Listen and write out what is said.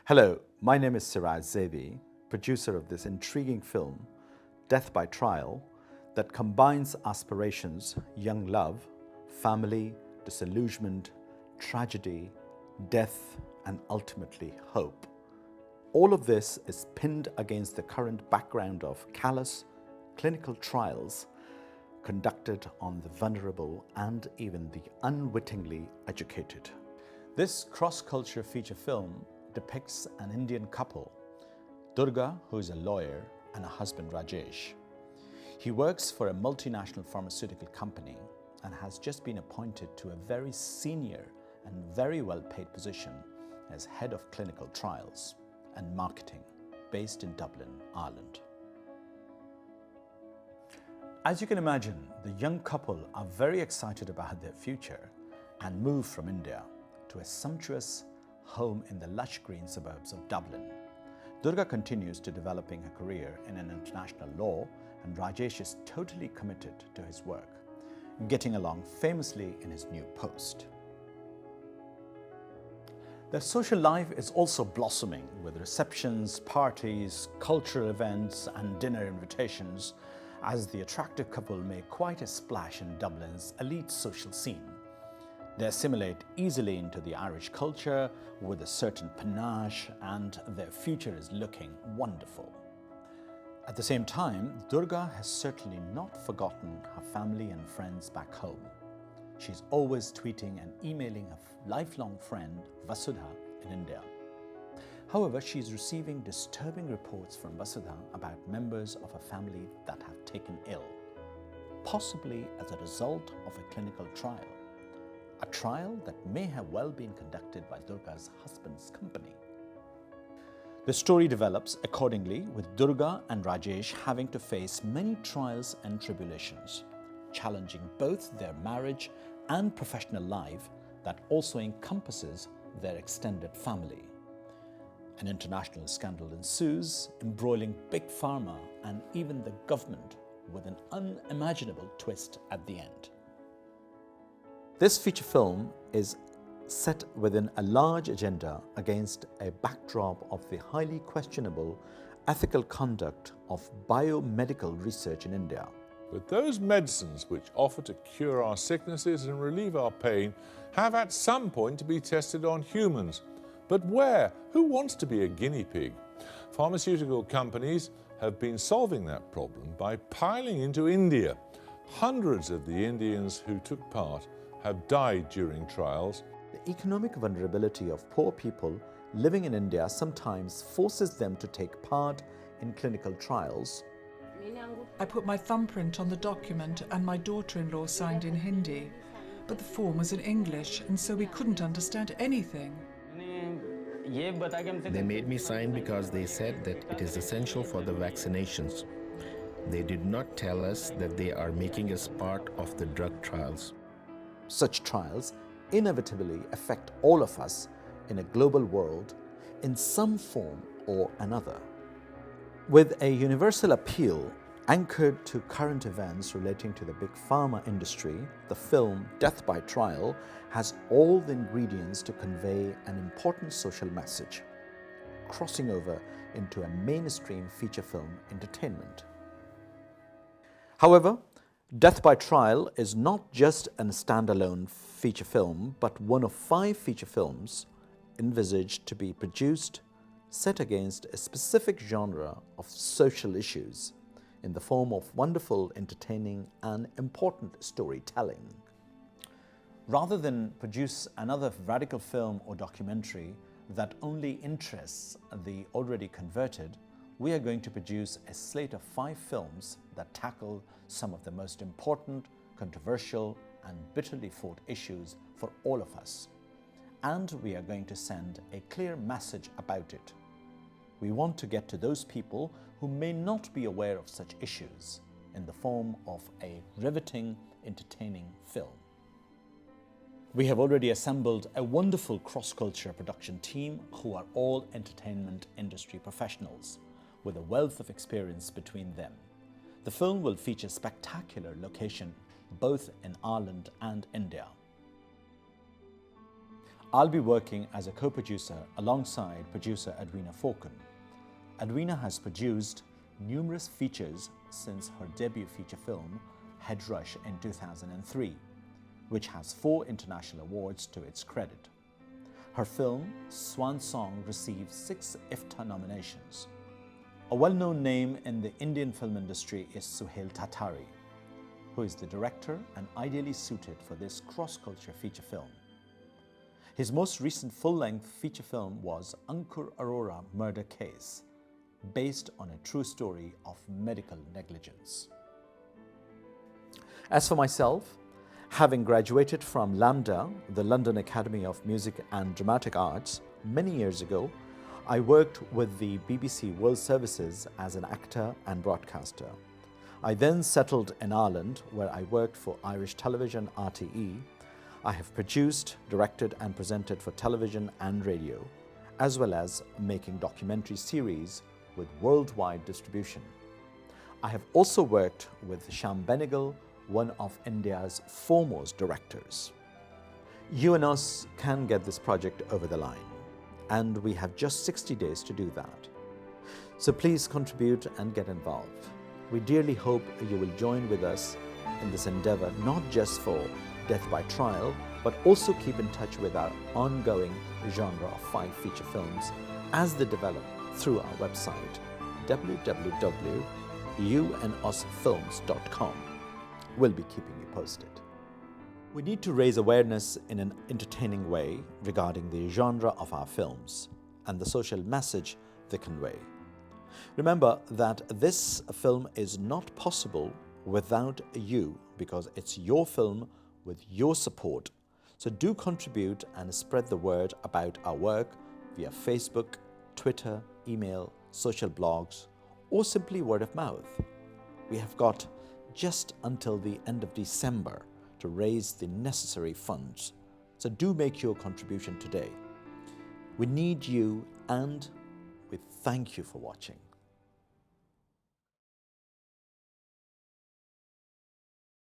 Hello, my name is Siraj Zaidi, producer of this intriguing film, Death by Trial, that combines aspirations, young love, family, disillusionment, tragedy, death, and ultimately hope. All of this is pinned against the current background of callous clinical trials conducted on the vulnerable and even the unwittingly educated. This cross-culture feature film depicts an Indian couple, Durga, who is a lawyer, and her husband Rajesh. He works for a multinational pharmaceutical company and has just been appointed to a very senior and very well-paid position as head of clinical trials and marketing based in Dublin, Ireland. As you can imagine, the young couple are very excited about their future and move from India to a sumptuous home in the lush green suburbs of Dublin. Durga continues to developing her career in an international law, and Rajesh is totally committed to his work, getting along famously in his new post. Their social life is also blossoming with receptions, parties, cultural events, and dinner invitations, as the attractive couple make quite a splash in Dublin's elite social scene. They assimilate easily into the Irish culture with a certain panache, and their future is looking wonderful. At the same time, Durga has certainly not forgotten her family and friends back home. She's always tweeting and emailing her lifelong friend Vasudha in India. However, she's receiving disturbing reports from Vasudha about members of her family that have taken ill, possibly as a result of a clinical trial. A trial that may have well been conducted by Durga's husband's company. The story develops accordingly, with Durga and Rajesh having to face many trials and tribulations, challenging both their marriage and professional life that also encompasses their extended family. An international scandal ensues, embroiling Big Pharma and even the government with an unimaginable twist at the end. This feature film is set within a large agenda against a backdrop of the highly questionable ethical conduct of biomedical research in India. But those medicines which offer to cure our sicknesses and relieve our pain have at some point to be tested on humans. But where? Who wants to be a guinea pig? Pharmaceutical companies have been solving that problem by piling into India. Hundreds of the Indians who took part have died during trials. The economic vulnerability of poor people living in India sometimes forces them to take part in clinical trials. I put my thumbprint on the document and my daughter-in-law signed in Hindi, but the form was in English and so we couldn't understand anything. They made me sign because they said that it is essential for the vaccinations. They did not tell us that they are making us part of the drug trials. Such trials inevitably affect all of us in a global world in some form or another. With a universal appeal anchored to current events relating to the big pharma industry, the film Death by Trial has all the ingredients to convey an important social message, crossing over into a mainstream feature film entertainment. However, Death by Trial is not just a standalone feature film, but one of 5 feature films envisaged to be produced set against a specific genre of social issues in the form of wonderful, entertaining, and important storytelling. Rather than produce another radical film or documentary that only interests the already converted, we are going to produce a slate of 5 films that tackle some of the most important, controversial, and bitterly fought issues for all of us. And we are going to send a clear message about it. We want to get to those people who may not be aware of such issues in the form of a riveting, entertaining film. We have already assembled a wonderful cross-culture production team who are all entertainment industry professionals with a wealth of experience between them. The film will feature spectacular location both in Ireland and India. I'll be working as a co-producer alongside producer Edwina Falcon. Edwina has produced numerous features since her debut feature film, Head Rush in 2003, which has 4 international awards to its credit. Her film, Swan Song, received 6 IFTA nominations. A well-known name in the Indian film industry is Suhail Tatari, who is the director and ideally suited for this cross-culture feature film. His most recent full-length feature film was Ankur Arora Murder Case, based on a true story of medical negligence. As for myself, having graduated from LAMDA, the London Academy of Music and Dramatic Arts, many years ago, I worked with the BBC World Services as an actor and broadcaster. I then settled in Ireland, where I worked for Irish television RTE. I have produced, directed and presented for television and radio, as well as making documentary series with worldwide distribution. I have also worked with Shyam Benegal, one of India's foremost directors. You and us can get this project over the line, and we have just 60 days to do that. So please contribute and get involved. We dearly hope you will join with us in this endeavor, not just for Death by Trial, but also keep in touch with our ongoing genre of 5 feature films as they develop through our website, www.youandusfilms.com. We'll be keeping you posted. We need to raise awareness in an entertaining way regarding the genre of our films and the social message they convey. Remember that this film is not possible without you, because it's your film with your support. So do contribute and spread the word about our work via Facebook, Twitter, email, social blogs, or simply word of mouth. We have got just until the end of December to raise the necessary funds. So do make your contribution today. We need you, and we thank you for watching.